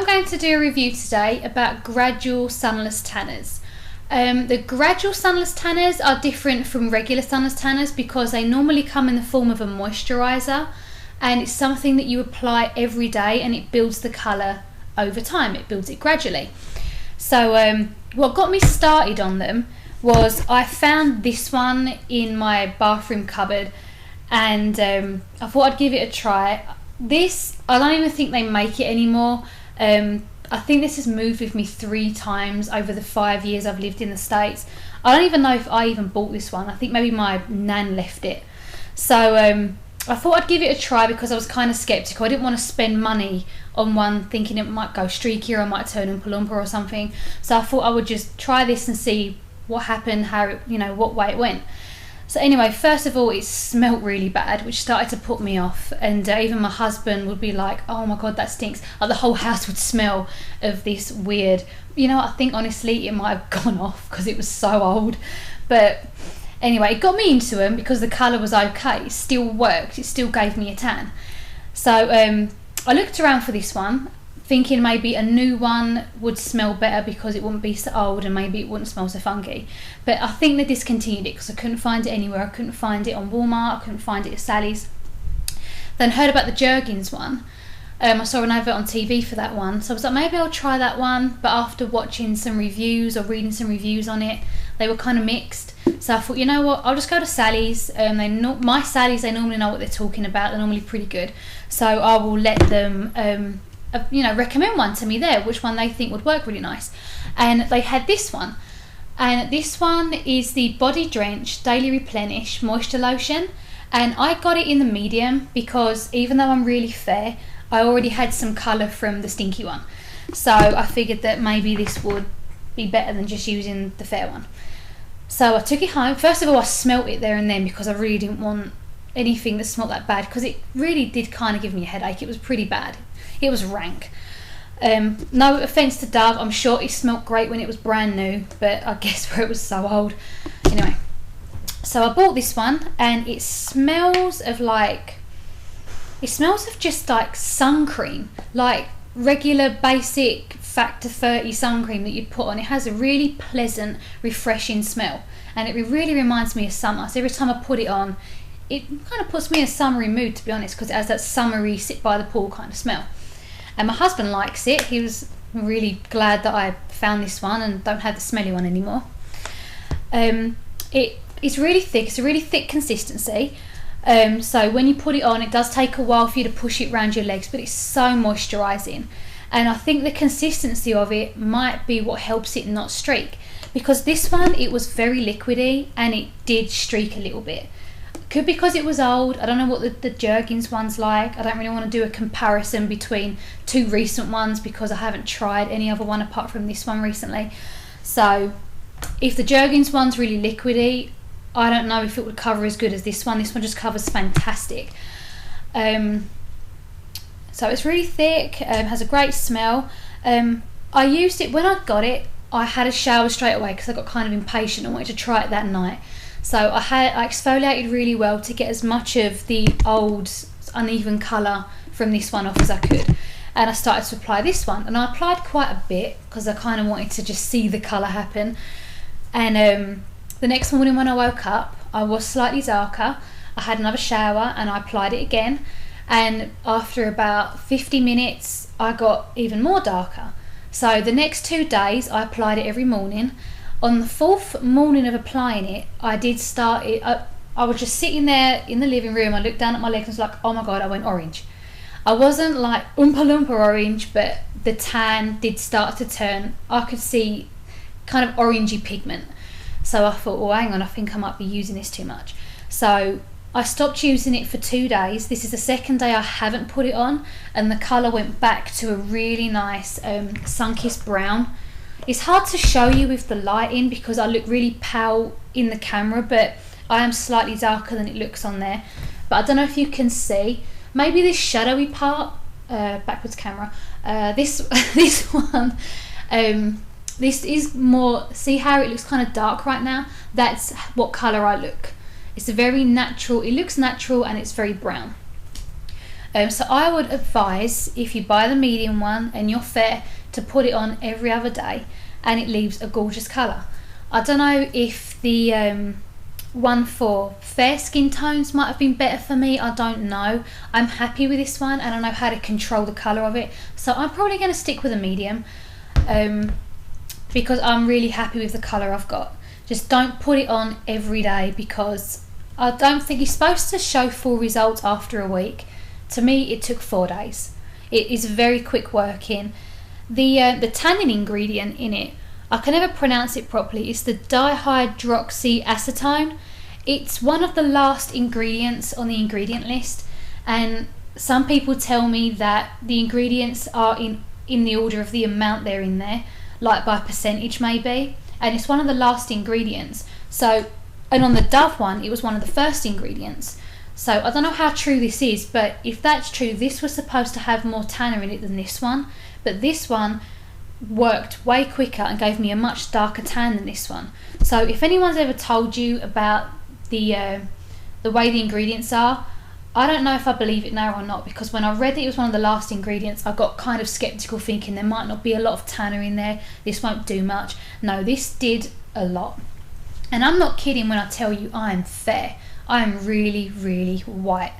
I'm going to do a review today about Gradual Sunless Tanners. The Gradual Sunless Tanners are different from regular Sunless Tanners because they normally come in the form of a moisturiser, and it's something that you apply every day and it builds the colour over time. It builds it gradually. So what got me started on them was I found this one in my bathroom cupboard, and I thought I'd give it a try. This, I don't even think they make it anymore. I think this has moved with me 3 times over the 5 years I've lived in the States. I don't even know if I even bought this one. I think maybe my nan left it. So I thought I'd give it a try because I was kind of sceptical. I didn't want to spend money on one thinking it might go streaky or I might turn Oompa Loompa or something. So I thought I would just try this and see what happened, how it, what way it went. So anyway, first of all, it smelt really bad, which started to put me off, and even my husband would be like, oh my god, that stinks. Like, the whole house would smell of this weird, I think honestly it might have gone off because it was so old. But anyway, it got me into them because the colour was okay. It still worked, it still gave me a tan. So I looked around for this one, thinking maybe a new one would smell better because it wouldn't be so old and maybe it wouldn't smell so funky. But I think they discontinued it because I couldn't find it anywhere. I couldn't find it on Walmart, I couldn't find it at Sally's. Then heard about the Jergens one. I saw an advert on TV for that one, so I was like, maybe I'll try that one. But after watching some reviews or reading some reviews on it, they were kind of mixed. So I thought, you know what, I'll just go to Sally's. My Sally's, they normally know what they're talking about. They're normally pretty good. So I will let them recommend one to me there, which one they think would work really nice. And they had this one, and this one is the Body Drench Daily Replenish Moisture Lotion, and I got it in the medium because even though I'm really fair, I already had some colour from the stinky one, so I figured that maybe this would be better than just using the fair one. So I took it home. First of all, I smelt it there and then because I really didn't want anything that smelled that bad, because it really did kind of give me a headache. It was pretty bad. It was rank. No offence to Dove, I'm sure it smelled great when it was brand new, but I guess where it was so old. Anyway, so I bought this one, and it smells of just like sun cream, like regular basic Factor 30 sun cream that you'd put on. It has a really pleasant, refreshing smell, and it really reminds me of summer. So every time I put it on, it kind of puts me in a summery mood, to be honest, because it has that summery sit by the pool kind of smell. And my husband likes it. He was really glad that I found this one and don't have the smelly one anymore. It's really thick. It's a really thick consistency. So when you put it on, it does take a while for you to push it around your legs, but it's so moisturising. And I think the consistency of it might be what helps it not streak, because this one, it was very liquidy and it did streak a little bit. Could be because it was old. I don't know what the Jergens one's like. I don't really want to do a comparison between 2 recent ones because I haven't tried any other one apart from this one recently. So if the Jergens one's really liquidy, I don't know if it would cover as good as this one. This one just covers fantastic. So it's really thick, has a great smell. I used it when I got it. I had a shower straight away because I got kind of impatient and wanted to try it that night. So I exfoliated really well to get as much of the old uneven colour from this one off as I could. And I started to apply this one, and I applied quite a bit because I kind of wanted to just see the colour happen. And the next morning when I woke up, I was slightly darker. I had another shower and I applied it again. And after about 50 minutes, I got even more darker. So the next 2 days, I applied it every morning. On the 4th morning of applying it, I did start it. I was just sitting there in the living room. I looked down at my legs and was like, oh my god, I went orange. I wasn't like Oompa Loompa orange, but the tan did start to turn. I could see kind of orangey pigment. So I thought, well, hang on, I think I might be using this too much. So I stopped using it for 2 days. This is the 2nd day I haven't put it on, and the colour went back to a really nice sun-kissed brown. It's hard to show you with the lighting because I look really pale in the camera, but I am slightly darker than it looks on there. But I don't know if you can see. Maybe this shadowy part, backwards camera, this one, this is more, see how it looks kind of dark right now? That's what colour I look. It's a very natural, it looks natural and it's very brown. So I would advise, if you buy the medium one and you're fair, to put it on every other day, and it leaves a gorgeous colour. I don't know if the one for fair skin tones might have been better for me, I don't know. I'm happy with this one and I know how to control the colour of it, so I'm probably going to stick with a medium, because I'm really happy with the colour I've got. Just don't put it on every day, because I don't think you're supposed to show full results after a week. To me, it took 4 days. It is very quick working. The tanning ingredient in it, I can never pronounce it properly. It's the dihydroxyacetone. It's one of the last ingredients on the ingredient list, and some people tell me that the ingredients are in the order of the amount they're in there, like by percentage maybe, and it's one of the last ingredients. So, and on the Dove one, it was one of the first ingredients. So I don't know how true this is, but if that's true, this was supposed to have more tanner in it than this one, but this one worked way quicker and gave me a much darker tan than this one. So if anyone's ever told you about the way the ingredients are, I don't know if I believe it now or not, because when I read that it was one of the last ingredients, I got kind of skeptical, thinking there might not be a lot of tanner in there, this won't do much. No, this did a lot. And I'm not kidding when I tell you I am fair. I am really, really white.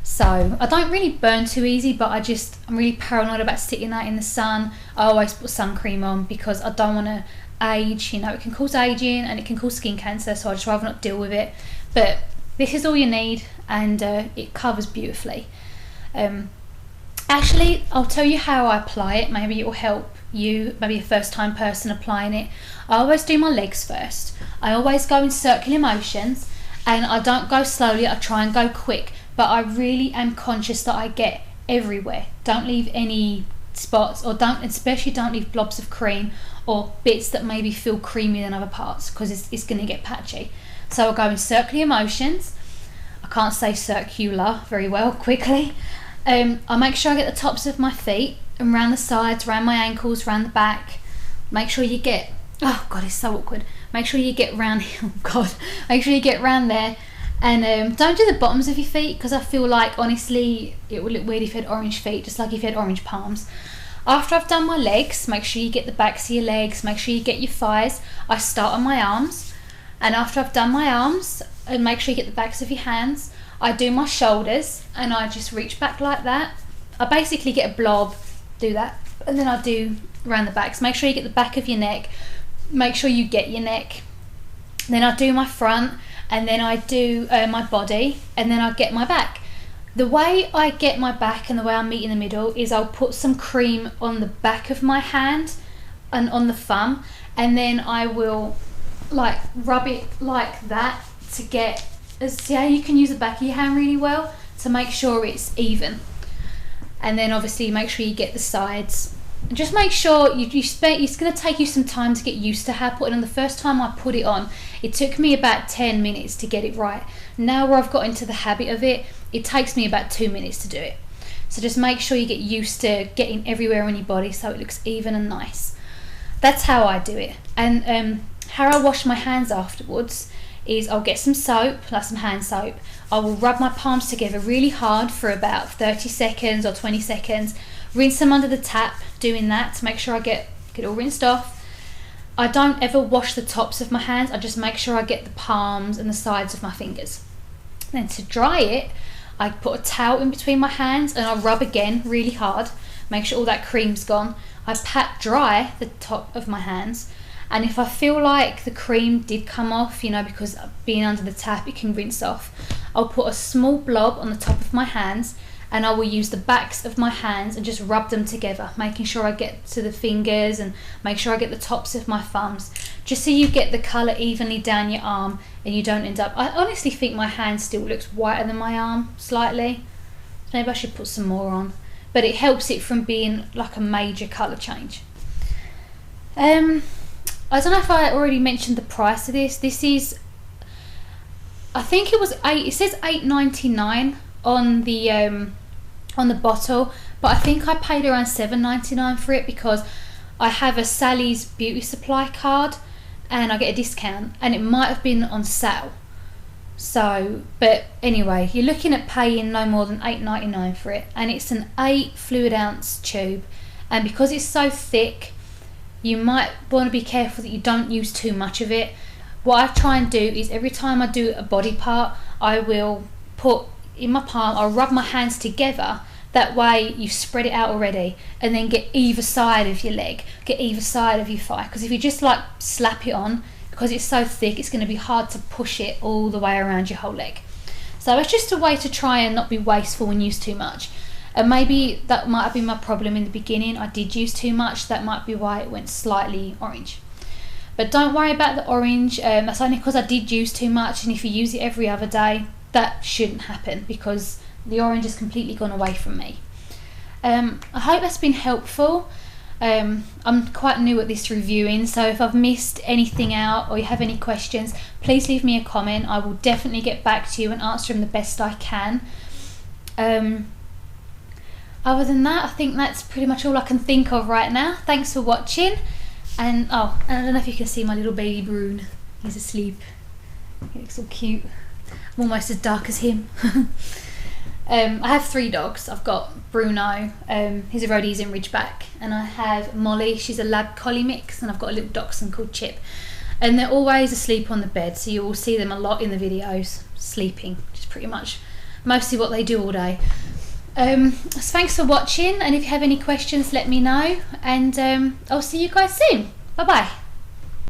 So I don't really burn too easy, but I'm really paranoid about sitting out in the sun. I always put sun cream on because I don't want to age. You know, it can cause aging and it can cause skin cancer, so I just rather not deal with it. But this is all you need, and it covers beautifully. Actually, I'll tell you how I apply it. Maybe it will help you, maybe a first time person applying it. I always do my legs first. I always go in circular motions, and I don't go slowly, I try and go quick, but I really am conscious that I get everywhere. Don't leave any spots, or especially don't leave blobs of cream or bits that maybe feel creamier than other parts, because it's going to get patchy. So I'll go in circular motions. I can't say circular very well quickly. I make sure I get the tops of my feet and round the sides, round my ankles, round the back. Make sure you get, oh god, it's so awkward. Make sure you get round, oh god, make sure you get round there. And don't do the bottoms of your feet, because I feel like, honestly, it would look weird if you had orange feet, just like if you had orange palms. After I've done my legs, make sure you get the backs of your legs, make sure you get your thighs. I start on my arms, and after I've done my arms, and make sure you get the backs of your hands, I do my shoulders, and I just reach back like that. I basically get a blob, do that, and then I do around the backs. Make sure you get the back of your neck, make sure you get your neck. Then I do my front, and then I do my body, and then I get my back. The way I get my back and the way I meet in the middle is I'll put some cream on the back of my hand and on the thumb, and then I will like rub it like that to get, see how you can use the back of your hand really well to make sure it's even. And then obviously make sure you get the sides. Just make sure it's going to take you some time to get used to how putting on. The first time I put it on, it took me about 10 minutes to get it right. Now where I've got into the habit of it, it takes me about 2 minutes to do it. So just make sure you get used to getting everywhere on your body so it looks even and nice. That's how I do it. And how I wash my hands afterwards is I'll get some soap, like some hand soap. I will rub my palms together really hard for about 30 seconds or 20 seconds. Rinse them under the tap, doing that to make sure I get it all rinsed off. I don't ever wash the tops of my hands, I just make sure I get the palms and the sides of my fingers. Then to dry it, I put a towel in between my hands and I rub again really hard, make sure all that cream's gone. I pat dry the top of my hands, and if I feel like the cream did come off, you know, because being under the tap it can rinse off, I'll put a small blob on the top of my hands, and I will use the backs of my hands and just rub them together, making sure I get to the fingers and make sure I get the tops of my thumbs, just so you get the colour evenly down your arm and you don't end up, I honestly think my hand still looks whiter than my arm slightly. Maybe I should put some more on, but it helps it from being like a major colour change. I don't know if I already mentioned the price of this. This is, I think it says $8.99 on the bottle, but I think I paid around $7.99 for it because I have a Sally's Beauty Supply card and I get a discount, and it might have been on sale. So, but anyway, you're looking at paying no more than $8.99 for it, and it's an 8 fluid ounce tube, and because it's so thick, you might want to be careful that you don't use too much of it. What I try and do is every time I do a body part, I will put in my palm, I'll rub my hands together, that way you spread it out already, and then get either side of your leg, get either side of your thigh, because if you just like slap it on, because it's so thick, it's going to be hard to push it all the way around your whole leg. So it's just a way to try and not be wasteful and use too much. And maybe that might have been my problem in the beginning. I did use too much. That might be why it went slightly orange. But don't worry about the orange. That's only because I did use too much, and if you use it every other day, that shouldn't happen, because the orange has completely gone away from me. I hope that's been helpful. I'm quite new at this reviewing, so if I've missed anything out or you have any questions, please leave me a comment. I will definitely get back to you and answer them the best I can. Other than that, I think that's pretty much all I can think of right now. Thanks for watching. And I don't know if you can see my little baby Brune. He's asleep. He looks so cute. I'm almost as dark as him. I have 3 dogs. I've got Bruno, he's a Rhodesian Ridgeback, and I have Molly, she's a Lab Collie mix, and I've got a little dachshund called Chip. And they're always asleep on the bed, so you will see them a lot in the videos, sleeping, which is pretty much mostly what they do all day. So thanks for watching, and if you have any questions, let me know, and I'll see you guys soon. Bye bye.